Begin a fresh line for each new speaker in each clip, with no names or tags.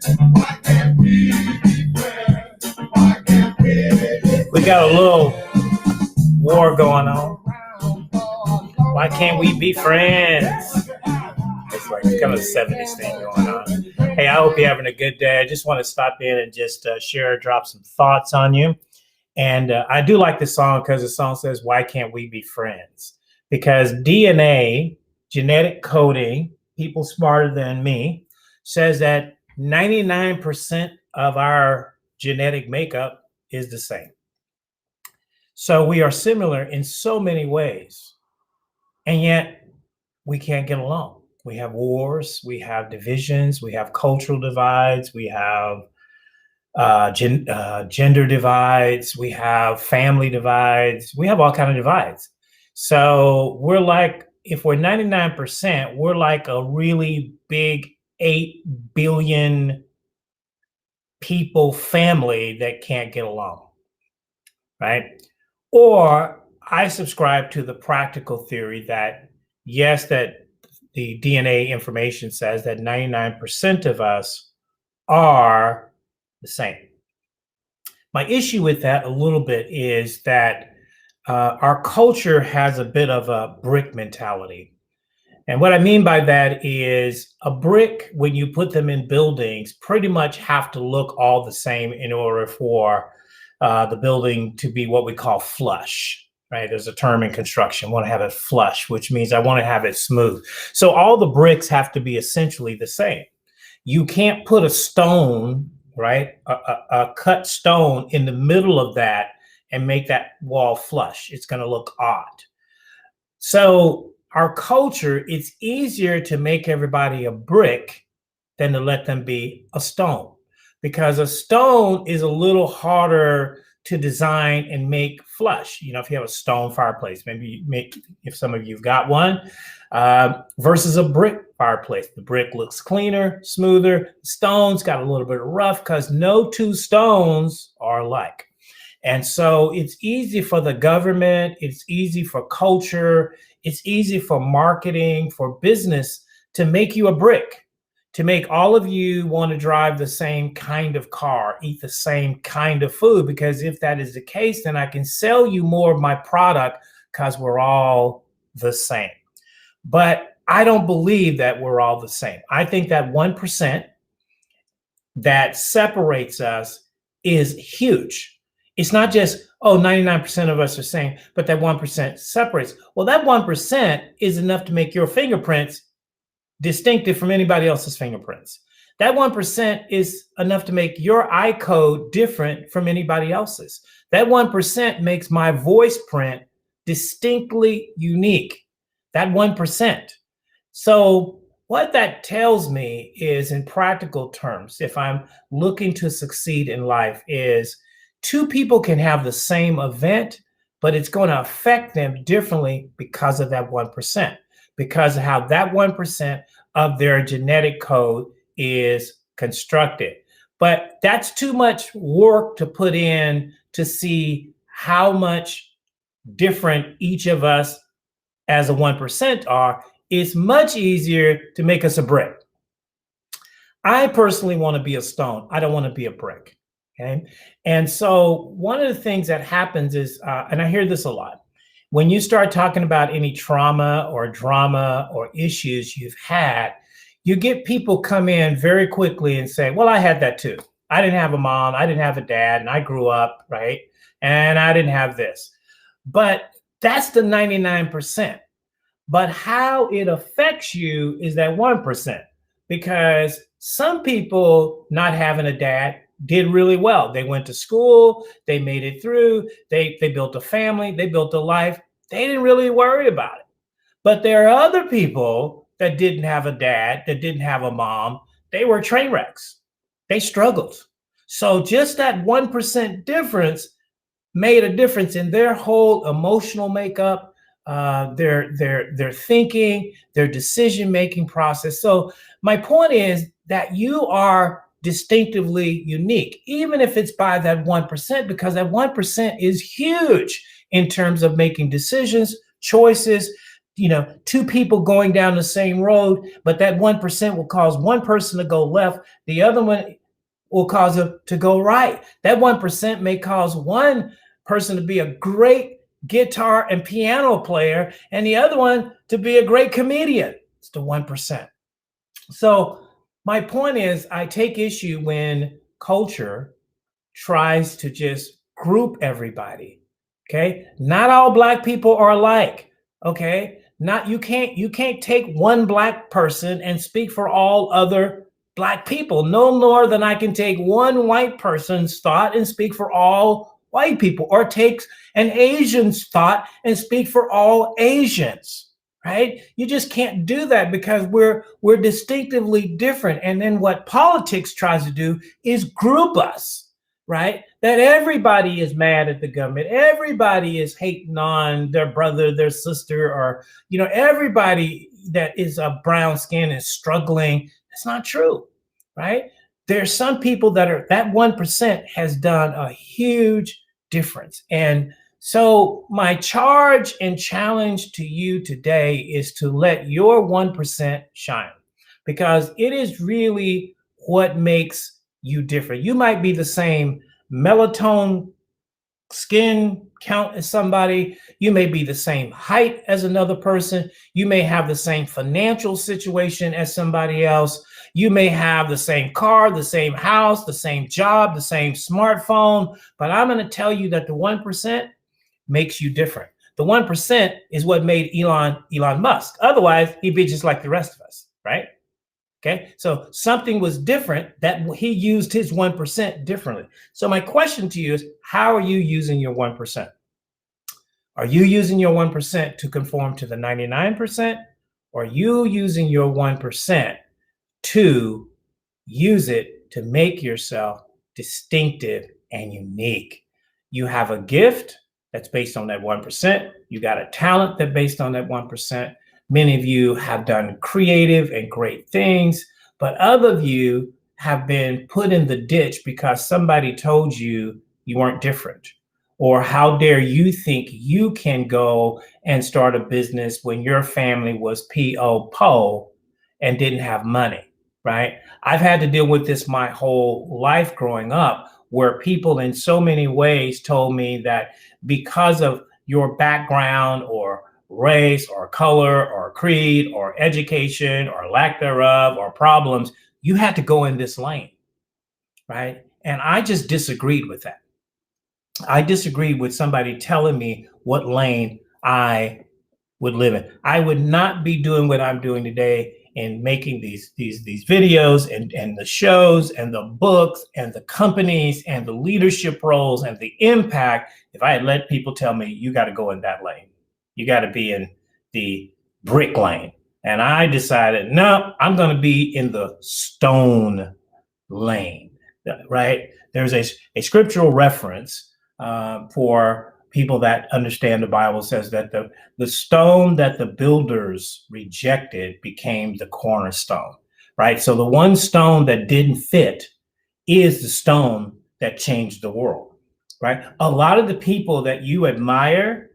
Why can't we be friends? Why can't we be
We got a little war going on. Why can't we be friends? It's like kind of a 70s thing going on. Hey, I hope you're having a good day. I just want to stop in and just drop some thoughts on you. And I do like this song because the song says, why can't we be friends? Because DNA, genetic coding, people smarter than me, says that 99% of our genetic makeup is the same. So we are similar in so many ways, and yet we can't get along. We have wars, we have divisions, we have cultural divides, we have gender divides, we have family divides, we have all kinds of divides. So we're like, if we're 99%, we're like a really big 8 billion people family that can't get along, right? Or I subscribe to the practical theory that, yes, that the DNA information says that 99% of us are the same. My issue with that a little bit is that our culture has a bit of a brick mentality. And what I mean by that is a brick, when you put them in buildings, pretty much have to look all the same in order for the building to be what we call flush, right? There's a term in construction, want to have it flush, which means I want to have it smooth. So all the bricks have to be essentially the same. You can't put a stone, right? A cut stone in the middle of that and make that wall flush. It's going to look odd. So our culture, it's easier to make everybody a brick than to let them be a stone, because a stone is a little harder to design and make flush. You know, if you have a stone fireplace, maybe you make, if some of you've got one, versus a brick fireplace. The brick looks cleaner, smoother. The stone's got a little bit of rough because no two stones are alike. And so it's easy for the government, it's easy for culture, it's easy for marketing, for business to make you a brick, to make all of you want to drive the same kind of car, eat the same kind of food, because if that is the case, then I can sell you more of my product because we're all the same. But I don't believe that we're all the same. I think that 1% that separates us is huge. It's not just, oh, 99% of us are the same, but that 1% separates. Well, that 1% is enough to make your fingerprints distinctive from anybody else's fingerprints. That 1% is enough to make your eye code different from anybody else's. That 1% makes my voice print distinctly unique. That 1%. So what that tells me is, in practical terms, if I'm looking to succeed in life, is two people can have the same event, but it's going to affect them differently because of that 1%, because of how that 1% of their genetic code is constructed. But that's too much work to put in to see how much different each of us as a 1% are. It's much easier to make us a brick. I personally want to be a stone. I don't want to be a brick. Okay. And so one of the things that happens is, and I hear this a lot, when you start talking about any trauma or drama or issues you've had, you get people come in very quickly and say, well, I had that too. I didn't have a mom, I didn't have a dad, and I grew up, right? And I didn't have this. But that's the 99%. But how it affects you is that 1%, because some people not having a dad did really well. They went to school, they made it through, they built a family, they built a life. They didn't really worry about it. But there are other people that didn't have a dad, that didn't have a mom. They were train wrecks. They struggled. So just that 1% difference made a difference in their whole emotional makeup, their thinking, their decision-making process. So my point is that you are distinctively unique, even if it's by that 1%, because that 1% is huge in terms of making decisions, choices, two people going down the same road, but that 1% will cause one person to go left, the other one will cause them to go right. That 1% may cause one person to be a great guitar and piano player, and the other one to be a great comedian. It's the 1%. So my point is, I take issue when culture tries to just group everybody. Okay, not all Black people are alike. Okay, not you can't take one Black person and speak for all other Black people, no more than I can take one white person's thought and speak for all white people, or take an Asian's thought and speak for all Asians. Right? You just can't do that, because we're distinctively different. And then what politics tries to do is group us, right? That everybody is mad at the government, everybody is hating on their brother, their sister, or everybody that is a brown skin is struggling. That's not true, right? There's some people that 1% has done a huge difference. And so my charge and challenge to you today is to let your 1% shine, because it is really what makes you different. You might be the same melatonin skin count as somebody. You may be the same height as another person. You may have the same financial situation as somebody else. You may have the same car, the same house, the same job, the same smartphone. But I'm going to tell you that the 1% makes you different. The 1% is what made Elon Musk. Otherwise, he'd be just like the rest of us, right? Okay, so something was different, that he used his 1% differently. So my question to you is, how are you using your 1%? Are you using your 1% to conform to the 99%? Or are you using your 1% to use it to make yourself distinctive and unique? You have a gift that's based on that 1%. You got a talent that's based on that 1%. Many of you have done creative and great things, but other of you have been put in the ditch because somebody told you you weren't different. Or how dare you think you can go and start a business when your family was po and didn't have money, right? I've had to deal with this my whole life growing up, where people in so many ways told me that because of your background or race or color or creed or education or lack thereof or problems, you had to go in this lane, right? And I just disagreed with that. I disagreed with somebody telling me what lane I would live in. I would not be doing what I'm doing today and making these videos and the shows and the books and the companies and the leadership roles and the impact if I had let people tell me, you got to go in that lane. You got to be in the brick lane. And I decided, no, I'm going to be in the stone lane, right? There's a scriptural reference for people that understand the Bible. Says that the stone that the builders rejected became the cornerstone, right? So the one stone that didn't fit is the stone that changed the world, right? A lot of the people that you admire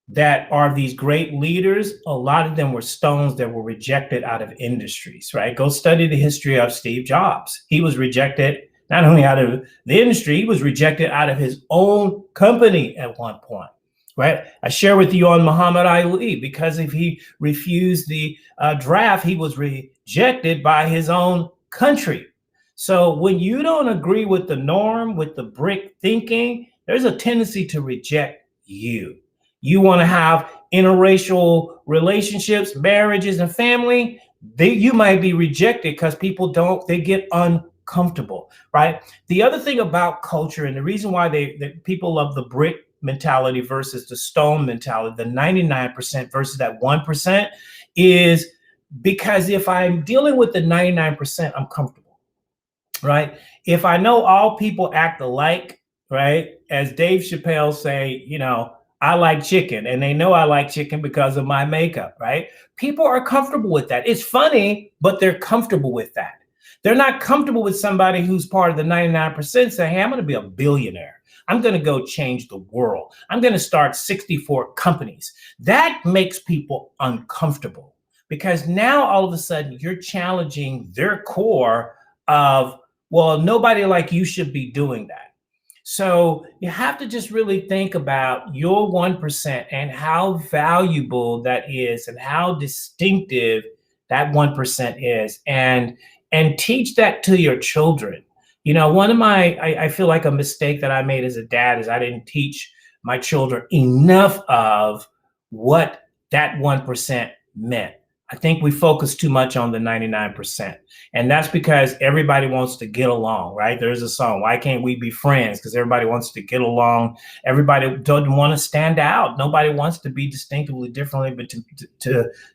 that are these great leaders, a lot of them were stones that were rejected out of industries, right? Go study the history of Steve Jobs. He was rejected not only out of the industry, he was rejected out of his own company at one point, right? I share with you on Muhammad Ali, because if he refused the draft, he was rejected by his own country. So when you don't agree with the norm, with the brick thinking, there's a tendency to reject you. You want to have interracial relationships, marriages, and family, you might be rejected because they get uncomfortable, right? The other thing about culture, and the reason why people love the brick mentality versus the stone mentality, the 99% versus that 1%, is because if I'm dealing with the 99%, I'm comfortable, right? If I know all people act alike, right? As Dave Chappelle say, I like chicken, and they know I like chicken because of my makeup, right? People are comfortable with that. It's funny, but they're comfortable with that. They're not comfortable with somebody who's part of the 99% saying, hey, I'm going to be a billionaire. I'm going to go change the world. I'm going to start 64 companies. That makes people uncomfortable because now all of a sudden you're challenging their core of, well, nobody like you should be doing that. So you have to just really think about your 1% and how valuable that is and how distinctive that 1% is. And teach that to your children. You know, one of my, I feel like a mistake that I made as a dad is I didn't teach my children enough of what that 1% meant. I think we focus too much on the 99%. And that's because everybody wants to get along, right? There's a song, Why Can't We Be Friends? Because everybody wants to get along. Everybody doesn't want to stand out. Nobody wants to be distinctively differently. But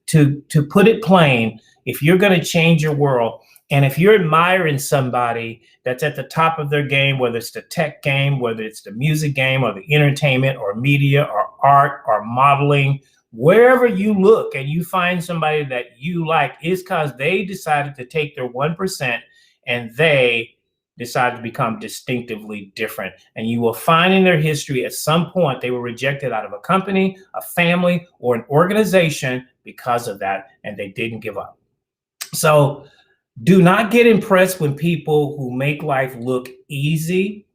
to put it plain, if you're going to change your world, and if you're admiring somebody that's at the top of their game, whether it's the tech game, whether it's the music game or the entertainment or media or art or modeling, wherever you look and you find somebody that you like, is because they decided to take their 1% and they decided to become distinctively different. And you will find in their history at some point they were rejected out of a company, a family, or an organization because of that, and they didn't give up. So do not get impressed when people who make life look easy,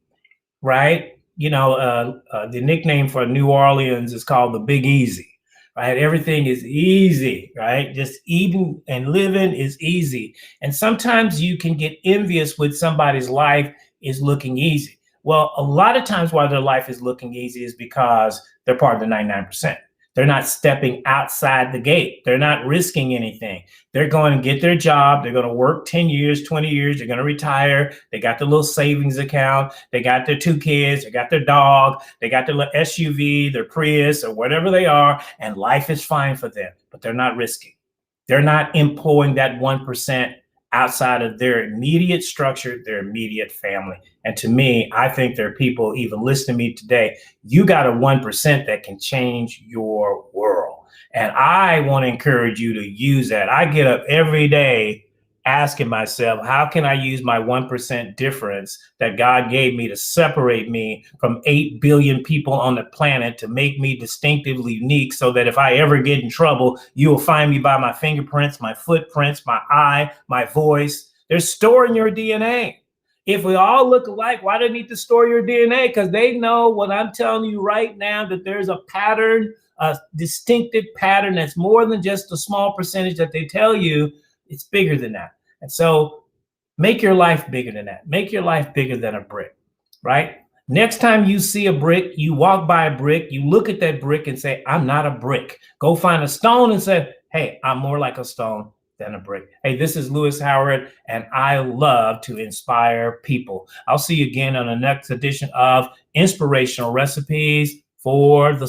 right? You know, the nickname for New Orleans is called the Big Easy, right? Everything is easy, right? Just eating and living is easy. And sometimes you can get envious with somebody's life is looking easy. Well, a lot of times why their life is looking easy is because they're part of the 99%. They're not stepping outside the gate. They're not risking anything. They're going to get their job. They're going to work 10 years, 20 years. They're going to retire. They got their little savings account. They got their 2 kids. They got their dog. They got their little SUV, their Prius, or whatever they are. And life is fine for them, but they're not risking. They're not employing that 1% outside of their immediate structure, their immediate family. And to me, I think there are people even listening to me today, you got a 1% that can change your world. And I want to encourage you to use that. I get up every day asking myself, how can I use my 1% difference that God gave me to separate me from 8 billion people on the planet to make me distinctively unique so that if I ever get in trouble, you will find me by my fingerprints, my footprints, my eye, my voice. They're storing your DNA. If we all look alike, why do they need to store your DNA? Because they know what I'm telling you right now, that there's a pattern, a distinctive pattern that's more than just a small percentage that they tell you. It's bigger than that. And so make your life bigger than that. Make your life bigger than a brick, right? Next time you see a brick, you walk by a brick, you look at that brick and say, I'm not a brick. Go find a stone and say, hey, I'm more like a stone than a brick. Hey, this is Lewis Howard, and I love to inspire people. I'll see you again on the next edition of Inspirational Recipes for the